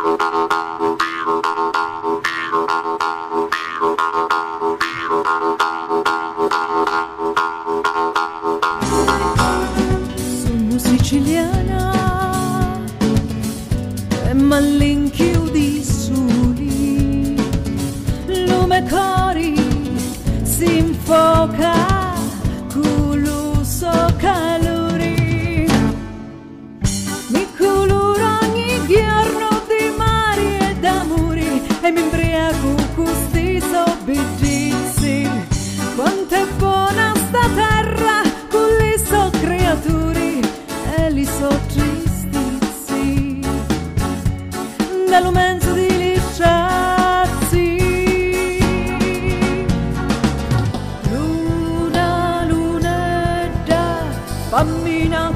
Sono siciliana e malinchiudi soli, lume cori si infoca con lo so calori, mi colora ogni giorno di mari e d'amori e mi imbriaco con sti sobbigizi. Quanto è buona sta terra con le so creature e li so tristizi dall'umenzo di licciazzi. Luna, lunedda, bambina